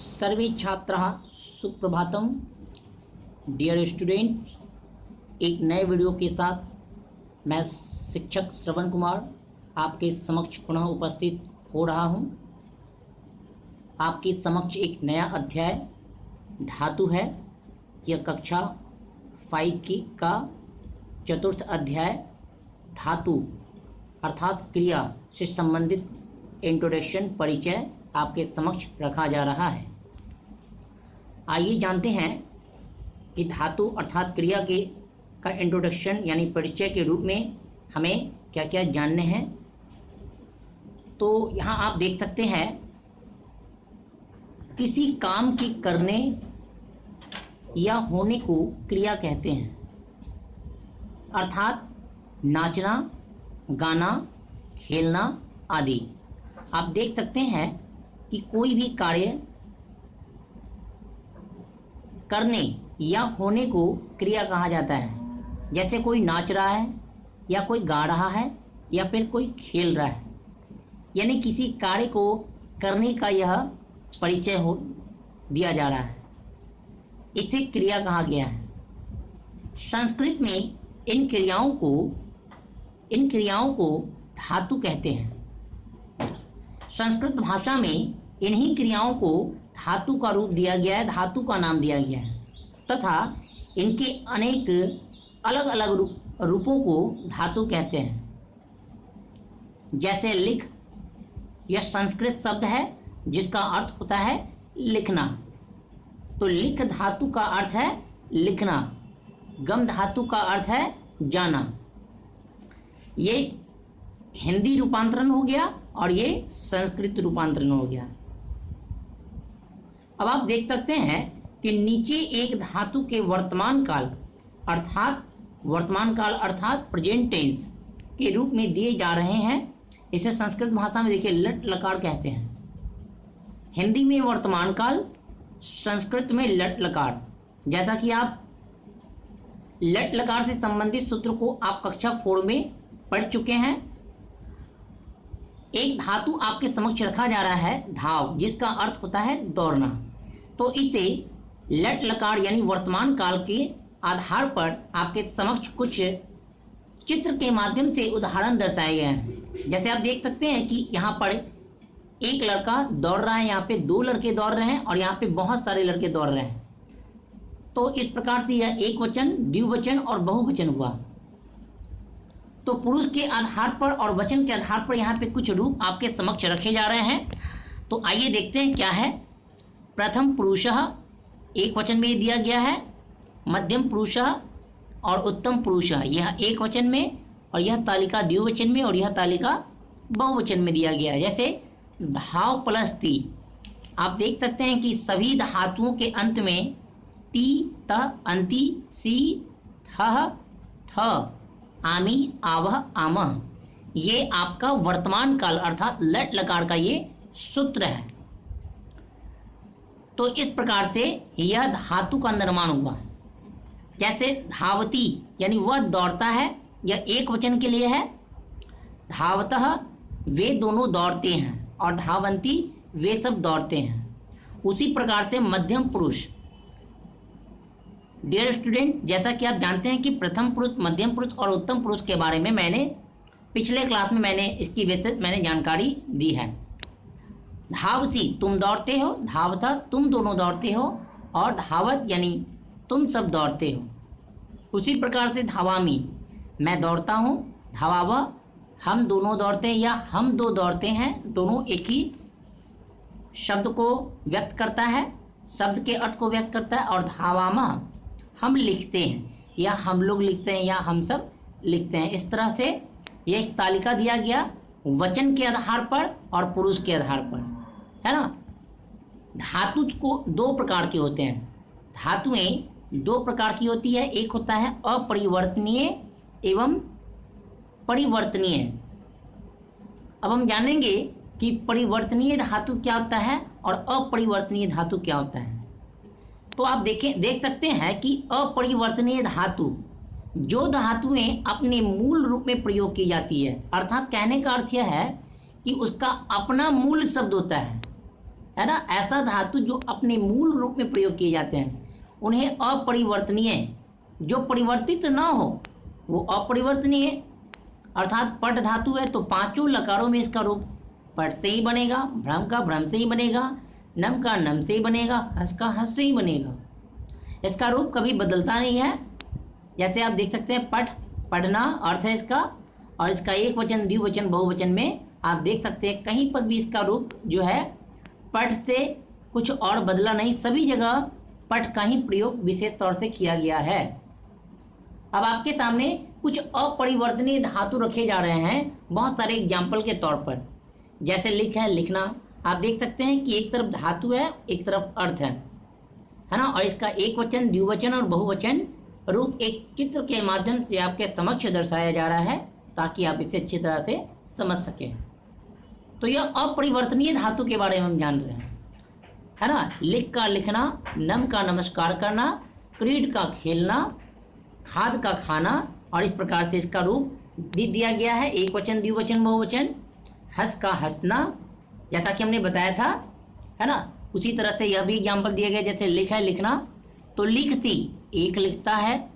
सर्वे छात्राः Suprabhatam. Dear student, एक नए वीडियो के साथ मैं शिक्षक श्रवण कुमार आपके समक्ष पुनः उपस्थित हो रहा हूं। आपके समक्ष एक नया अध्याय धातु है। यह कक्षा 5 का चतुर्थ अध्याय धातु अर्थात क्रिया से संबंधित इंट्रोडक्शन परिचय आपके समक्ष रखा जा रहा है। आइए जानते हैं कि धातु अर्थात क्रिया का इंट्रोडक्शन यानी परिचय के रूप में हमें क्या क्या जानने हैं। तो यहाँ आप देख सकते हैं, किसी काम के करने या होने को क्रिया कहते हैं, अर्थात नाचना, गाना, खेलना आदि। आप देख सकते हैं कि कोई भी कार्य करने या होने को क्रिया कहा जाता है। जैसे कोई नाच रहा है या कोई गा रहा है या फिर कोई खेल रहा है, यानी किसी कार्य को करने का यह परिचय दिया जा रहा है, इसे क्रिया कहा गया है। संस्कृत में इन क्रियाओं को धातु कहते हैं। संस्कृत भाषा में इन्हीं क्रियाओं को धातु का रूप दिया गया है, धातु का नाम दिया गया है तथा इनके अनेक अलग अलग रूपों को धातु कहते हैं। जैसे लिख, यह संस्कृत शब्द है जिसका अर्थ होता है लिखना। तो लिख धातु का अर्थ है लिखना। गम धातु का अर्थ है जाना। ये हिंदी रूपांतरण हो गया और ये संस्कृत रूपांतरण हो गया। अब आप देख सकते हैं कि नीचे एक धातु के वर्तमान काल अर्थात प्रेजेंट टेंस के रूप में दिए जा रहे हैं। इसे संस्कृत भाषा में देखिए लट लकार कहते हैं। हिंदी में वर्तमान काल, संस्कृत में लट लकार। जैसा कि आप लट लकार से संबंधित सूत्र को आप कक्षा 4 में पढ़ चुके हैं। एक धातु आपके समक्ष रखा जा रहा है धाव, जिसका अर्थ होता है दौड़ना। तो इसे लट लकार यानी वर्तमान काल के आधार पर आपके समक्ष कुछ चित्र के माध्यम से उदाहरण दर्शाए गए हैं। जैसे आप देख सकते हैं कि यहाँ पर एक लड़का दौड़ रहा है, यहाँ पे 2 लड़के दौड़ रहे हैं और यहाँ पे बहुत सारे लड़के दौड़ रहे हैं। तो इस प्रकार से यह एक वचन, द्विवचन और बहुवचन हुआ। तो पुरुष के आधार पर और वचन के आधार पर यहाँ पे कुछ रूप आपके समक्ष रखे जा रहे हैं। तो आइए देखते हैं क्या है। प्रथम पुरुषः एक वचन में दिया गया है, मध्यम पुरुषः और उत्तम पुरुषः यह एक वचन में, और यह तालिका द्विवचन में और यह तालिका बहुवचन में दिया गया है। जैसे धाव प्लस ती, आप देख सकते हैं कि सभी धातुओं के अंत में ती, त, अंति, सी, थ, ठ, आमी, आवह, आमह, ये आपका वर्तमान काल अर्थात लट लकार का ये सूत्र है। तो इस प्रकार से यह धातु का निर्माण हुआ। जैसे धावती यानी वह दौड़ता है, यह एक वचन के लिए है। धावतः वे दोनों दौड़ते हैं, और धावंती वे सब दौड़ते हैं। उसी प्रकार से मध्यम पुरुष। डियर स्टूडेंट, जैसा कि आप जानते हैं कि प्रथम पुरुष, मध्यम पुरुष और उत्तम पुरुष के बारे में मैंने पिछले क्लास में इसकी विस्तृत जानकारी दी है। धावसी तुम दौड़ते हो, धावता तुम दोनों दौड़ते हो, और धावत यानी तुम सब दौड़ते हो। उसी प्रकार से धावामी मैं दौड़ता हूँ, धावावह हम दोनों दौड़ते हैं या हम दो दौड़ते हैं, दोनों एक ही शब्द को व्यक्त करता है, शब्द के अर्थ को व्यक्त करता है। और धावामह हम लिखते हैं या हम लोग लिखते हैं या हम सब लिखते हैं। इस तरह से यह एक तालिका दिया गया वचन के आधार पर और पुरुष के आधार पर, है ना। धातु को 2 प्रकार के होते हैं। धातुएं 2 प्रकार की होती है, एक होता है अपरिवर्तनीय एवं परिवर्तनीय। अब हम जानेंगे कि परिवर्तनीय धातु क्या होता है और अपरिवर्तनीय धातु क्या होता है। तो आप देख सकते हैं कि अपरिवर्तनीय धातु जो धातुएं अपने मूल रूप में प्रयोग की जाती है, अर्थात कहने का अर्थ यह है कि उसका अपना मूल शब्द होता है, है ना, ऐसा धातु जो अपने मूल रूप में प्रयोग किए जाते हैं उन्हें अपरिवर्तनीय, जो परिवर्तित ना हो वो अपरिवर्तनीय। अर्थात पट धातु है तो पांचों लकारों में इसका रूप पट से ही बनेगा, भ्रम का भ्रम से ही बनेगा, नम का नम से ही बनेगा, हस का हस से ही बनेगा। इसका रूप कभी बदलता नहीं है। जैसे आप देख सकते हैं पट, पढ़ना अर्थ है इसका, और इसका एक वचन, द्विवचन, बहुवचन में आप देख सकते हैं कहीं पर भी इसका रूप जो है पट से कुछ और बदला नहीं, सभी जगह पट का ही प्रयोग विशेष तौर से किया गया है। अब आपके सामने कुछ अपरिवर्तनीय धातु रखे जा रहे हैं बहुत सारे एग्जाम्पल के तौर पर। जैसे लिख है, लिखना, आप देख सकते हैं कि एक तरफ धातु है, एक तरफ अर्थ है ना, और इसका एक वचन, द्विवचन और बहुवचन रूप एक चित्र के माध्यम से आपके समक्ष दर्शाया जा रहा है ताकि आप इसे अच्छी तरह से समझ सकें। तो यह अपरिवर्तनीय धातु के बारे में हम जान रहे हैं, है ना। लिख का लिखना, नम का नमस्कार करना, क्रीड का खेलना, खाद का खाना, और इस प्रकार से इसका रूप भी दिया गया है, एक वचन, द्विवचन, बहुवचन। हंस का हंसना, जैसा कि हमने बताया था, है ना, उसी तरह से यह भी एग्जाम्पल दिया गया। जैसे लिख है, लिखना, तो लिखती एक लिखता है,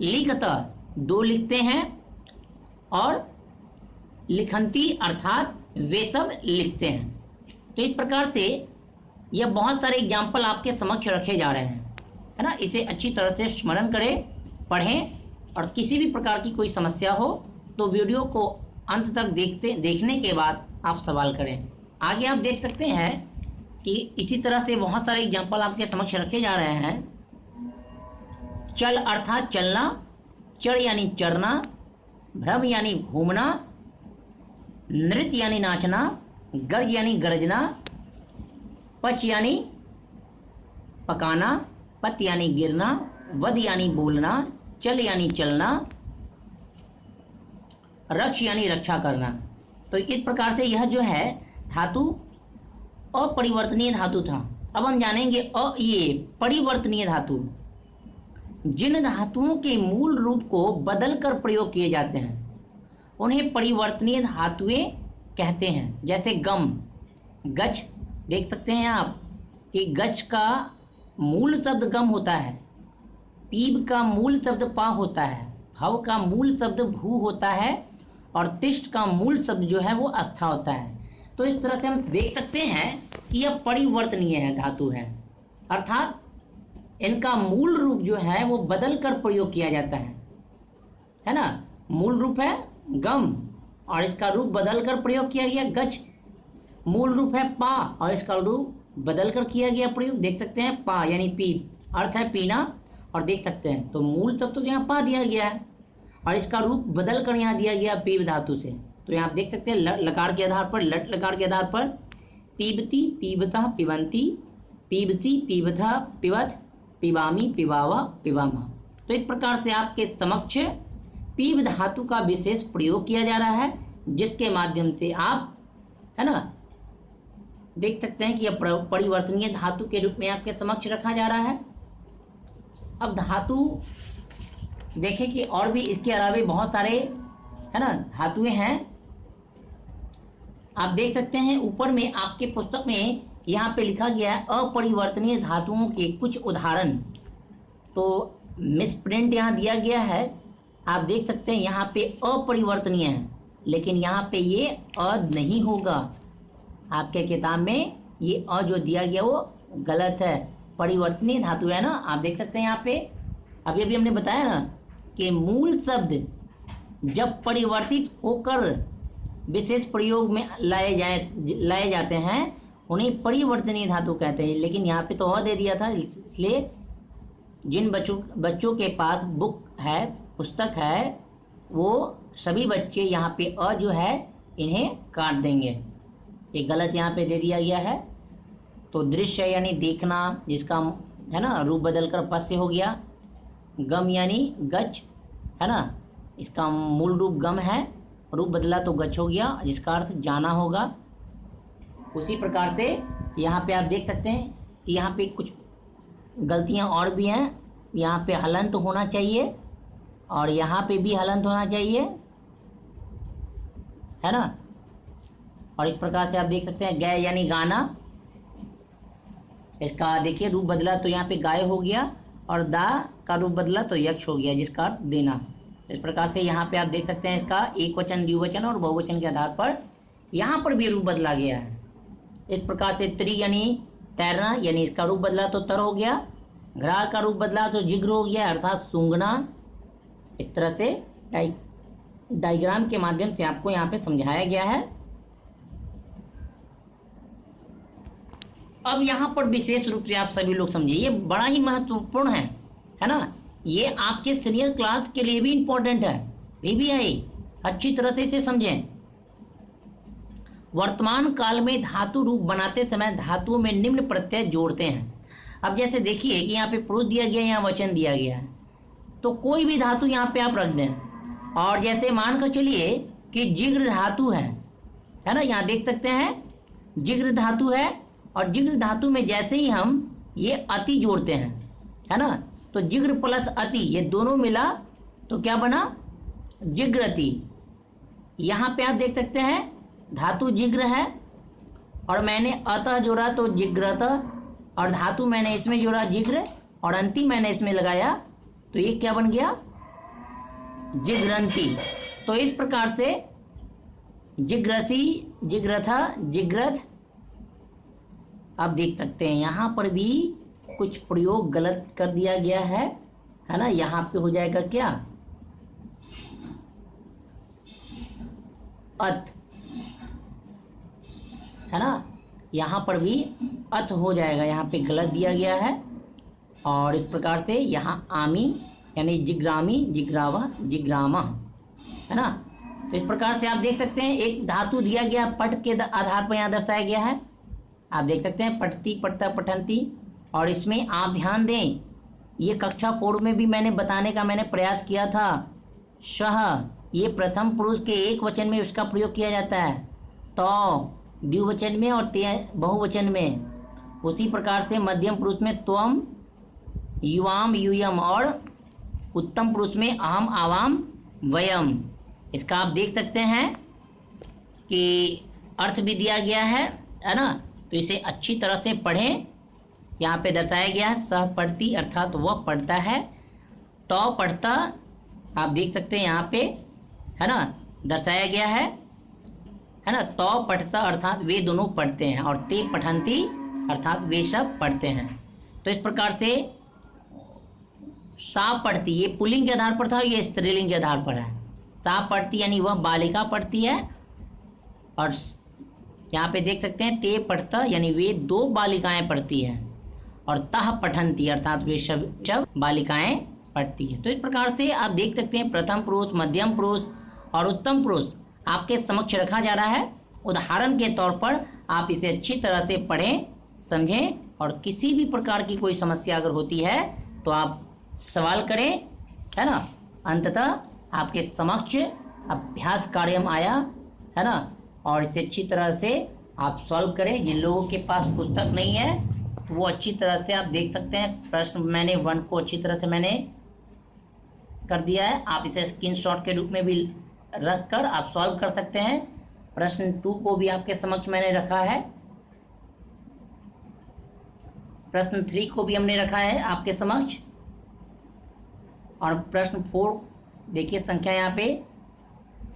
लिखता दो लिखते हैं, और लिखंती अर्थात वे सब लिखते हैं। तो इस प्रकार से यह बहुत सारे एग्जाम्पल आपके समक्ष रखे जा रहे हैं, है ना। इसे अच्छी तरह से स्मरण करें, पढ़ें, और किसी भी प्रकार की कोई समस्या हो तो वीडियो को अंत तक देखने के बाद आप सवाल करें। आगे आप देख सकते हैं कि इसी तरह से बहुत सारे एग्जाम्पल आपके समक्ष रखे जा रहे हैं। चल अर्थात चलना, चढ़ यानी चढ़ना, भ्रम यानी घूमना, नृत्य यानी नाचना, गर्ज यानी गरजना, पच यानी पकाना, पत यानी गिरना, वध यानी बोलना, चल यानी चलना, रक्ष यानी रक्षा करना। तो इस प्रकार से यह जो है धातु अपरिवर्तनीय धातु था। अब हम जानेंगे ये परिवर्तनीय धातु, जिन धातुओं के मूल रूप को बदलकर प्रयोग किए जाते हैं उन्हें परिवर्तनीय धातुएं कहते हैं। जैसे गम, गच, देख सकते हैं आप कि गच का मूल शब्द गम होता है, पीब का मूल शब्द पा होता है, भव का मूल शब्द भू होता है, और तिष्ठ का मूल शब्द जो है वो अस्था होता है। तो इस तरह से हम देख सकते हैं कि यह परिवर्तनीय है धातु है, अर्थात इनका मूल रूप जो है वो बदल कर प्रयोग किया जाता है ना। मूल रूप है गम और इसका रूप बदल कर प्रयोग किया गया गच। मूल रूप है पा और इसका रूप बदल कर किया गया प्रयोग। देख सकते हैं पा यानी पी, अर्थ है पीना, और देख सकते हैं तो मूल तब तो यहाँ पा दिया गया है और इसका रूप बदल कर यहाँ दिया गया पीव धातु से। तो यहाँ देख सकते हैं लकार के आधार पर, लट लकार के आधार पर पीबती, पीबता, पिबंती, पीबसी, पीबथा, पिबथ, पिबामी, पिबावा, पिबामा। तो इस प्रकार से आपके समक्ष पीब धातु का विशेष प्रयोग किया जा रहा है, जिसके माध्यम से आप, है ना, देख सकते हैं कि यह परिवर्तनीय धातु के रूप में आपके समक्ष रखा जा रहा है। अब धातु देखें कि और भी इसके अलावा बहुत सारे, है ना, धातुएं हैं। आप देख सकते हैं ऊपर में आपके पुस्तक में यहाँ पे लिखा गया है अपरिवर्तनीय धातुओं के कुछ उदाहरण। तो मिस प्रिंट यहाँ दिया गया है, आप देख सकते हैं यहाँ पे अपरिवर्तनीय है, लेकिन यहाँ पे ये अ नहीं होगा। आपके किताब में ये अ जो दिया गया वो गलत है, परिवर्तनीय धातु है ना। आप देख सकते हैं यहाँ पे अभी अभी हमने बताया ना कि मूल शब्द जब परिवर्तित होकर विशेष प्रयोग में लाए जाते हैं उन्हें परिवर्तनीय धातु कहते हैं। लेकिन यहाँ पे तो और दे दिया था, इसलिए जिन बच्चों के पास बुक है, पुस्तक है, वो सभी बच्चे यहाँ पे अ जो है इन्हें काट देंगे। ये गलत यहाँ पे दे दिया गया है। तो दृश्य यानी देखना, जिसका, है ना, रूप बदल कर पस से हो गया। गम यानी गच, है ना, इसका मूल रूप गम है, रूप बदला तो गच हो गया, जिसका अर्थ जाना होगा। उसी प्रकार से यहाँ पे आप देख सकते हैं कि यहाँ पे कुछ गलतियाँ और भी हैं। यहाँ पे हलंत होना चाहिए और यहाँ पे भी हलंत होना चाहिए, है ना। और इस प्रकार से आप देख सकते हैं गय यानी गाना, इसका देखिए रूप बदला तो यहाँ पे गाय हो गया और दा का रूप बदला तो यक्ष हो गया, जिसका अर्थ देना। इस प्रकार से यहाँ पे आप देख सकते हैं इसका एक वचन, द्विवचन और बहुवचन के आधार पर यहाँ पर भी रूप बदला गया है। इस प्रकार से त्रि यानी तैरना, यानी इसका रूप बदला तो तर हो गया, घड़ा का रूप बदला तो जिग्र हो गया अर्थात सूंघना। इस तरह से डायग्राम के माध्यम से आपको यहाँ पे समझाया गया है। अब यहाँ पर विशेष रूप से आप सभी लोग समझिए, ये बड़ा ही महत्वपूर्ण है ना। ये आपके सीनियर क्लास के लिए भी इम्पोर्टेंट है, VVI अच्छी तरह से इसे समझें। वर्तमान काल में धातु रूप बनाते समय धातुओं में निम्न प्रत्यय जोड़ते हैं। अब जैसे देखिए कि यहाँ पे पुरुष दिया गया, यहाँ वचन दिया गया है, तो कोई भी धातु यहाँ पे आप रख दें। और जैसे मानकर चलिए कि जिग्र धातु है ना, यहाँ देख सकते हैं जिग्र धातु है, और जिग्र धातु में जैसे ही हम ये अति जोड़ते हैं, है ना, तो जिग्र प्लस अति ये दोनों मिला तो क्या बना, जिग्रति। यहाँ पे आप देख सकते हैं धातु जिग्र है और मैंने अतः जोड़ा तो जिग्रत, और धातु मैंने इसमें जोड़ा जिग्र, और अंति मैंने इसमें लगाया तो ये क्या बन गया, जिग्रंती। तो इस प्रकार से जिग्रसी, जिग्रथा, जिग्रथ। आप देख सकते हैं यहाँ पर भी कुछ प्रयोग गलत कर दिया गया है ना। यहाँ पे हो जाएगा क्या, अत, है ना, यहाँ पर भी अत हो जाएगा, यहाँ पे गलत दिया गया है। और इस प्रकार से यहाँ आमी यानी जिग्रामी, जिग्रावा, जिग्रामा, है ना। तो इस प्रकार से आप देख सकते हैं एक धातु दिया गया पट के आधार पर यहाँ दर्शाया गया है। आप देख सकते हैं पठती, पठता, पठंती। और इसमें आप ध्यान दें, ये कक्षा 4 में भी मैंने बताने का प्रयास किया था। शह ये प्रथम पुरुष के एक वचन में उसका प्रयोग किया जाता है, तो द्विवचन में और ते बहुवचन में। उसी प्रकार से मध्यम पुरुष में त्वम, युवाम, यूयम, और उत्तम पुरुष में अहम, आवाम, वयम। इसका आप देख सकते हैं कि अर्थ भी दिया गया है ना। तो इसे अच्छी तरह से पढ़ें। यहाँ पे दर्शाया गया है सह पढ़ती अर्थात वह पढ़ता है, तो पढ़ता आप देख सकते हैं यहाँ पे, है ना, दर्शाया गया है ना। तो पढ़ता अर्थात वे दोनों पढ़ते हैं, और ते पठंती अर्थात वे सब पढ़ते हैं। तो इस प्रकार से सा पढ़ती ये पुल्लिंग के आधार पर था और ये स्त्रीलिंग के आधार पर है। सा पढ़ती यानी वह बालिका पढ़ती है, और यहाँ पे देख सकते हैं ते पढ़ता यानी वे दो बालिकाएं पढ़ती हैं, और तह पठंती अर्थात वे सब बालिकाएं पढ़ती हैं। तो इस प्रकार से आप देख सकते हैं प्रथम पुरुष, मध्यम पुरुष और उत्तम पुरुष आपके समक्ष रखा जा रहा है। उदाहरण के तौर पर आप इसे अच्छी तरह से पढ़ें, समझें, और किसी भी प्रकार की कोई समस्या अगर होती है तो आप सवाल करें, है ना। अंततः आपके समक्ष अभ्यास कार्यक्रम आया है ना, और इसे अच्छी तरह से आप सॉल्व करें। जिन लोगों के पास पुस्तक नहीं है तो वो अच्छी तरह से आप देख सकते हैं। प्रश्न मैंने 1 को अच्छी तरह से मैंने कर दिया है, आप इसे स्क्रीनशॉट के रूप में भी रख कर आप सॉल्व कर सकते हैं। प्रश्न 2 को भी आपके समक्ष मैंने रखा है, प्रश्न 3 को भी हमने रखा है आपके समक्ष, और प्रश्न 4 देखिए संख्या यहाँ पे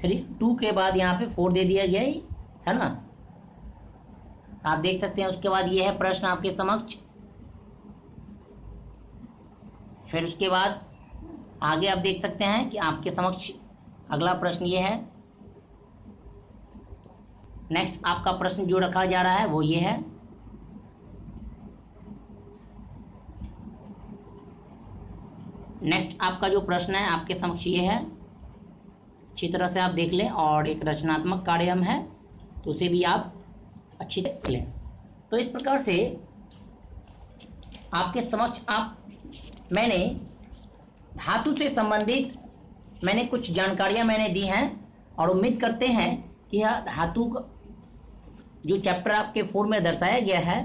2 के बाद यहाँ पे 4 दे दिया गया है ना, आप देख सकते हैं। उसके बाद ये है प्रश्न आपके समक्ष, फिर उसके बाद आगे आप देख सकते हैं कि आपके समक्ष अगला प्रश्न ये है। नेक्स्ट आपका प्रश्न जो रखा जा रहा है वो ये है, नेक्स्ट आपका जो प्रश्न है आपके समक्ष ये है। अच्छी तरह से आप देख लें, और एक रचनात्मक कार्य हम है तो उसे भी आप अच्छी तरह लें। तो इस प्रकार से आपके समक्ष मैंने धातु से संबंधित मैंने कुछ जानकारियां मैंने दी हैं, और उम्मीद करते हैं कि यह धातु जो चैप्टर आपके 4 में दर्शाया गया है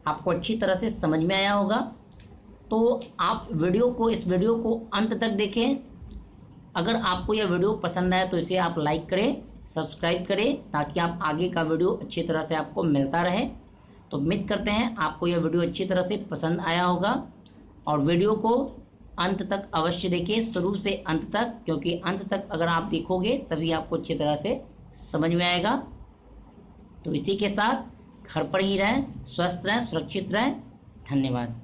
आपको अच्छी तरह से समझ में आया होगा। तो आप इस वीडियो को अंत तक देखें। अगर आपको यह वीडियो पसंद आए तो इसे आप लाइक करें, सब्सक्राइब करें, ताकि आप आगे का वीडियो अच्छी तरह से आपको मिलता रहे। तो उम्मीद करते हैं आपको यह वीडियो अच्छी तरह से पसंद आया होगा, और वीडियो को अंत तक अवश्य देखिए, शुरू से अंत तक, क्योंकि अंत तक अगर आप देखोगे तभी आपको अच्छी तरह से समझ में आएगा। तो इसी के साथ घर पर ही रहें, स्वस्थ रहें, सुरक्षित रहें। धन्यवाद।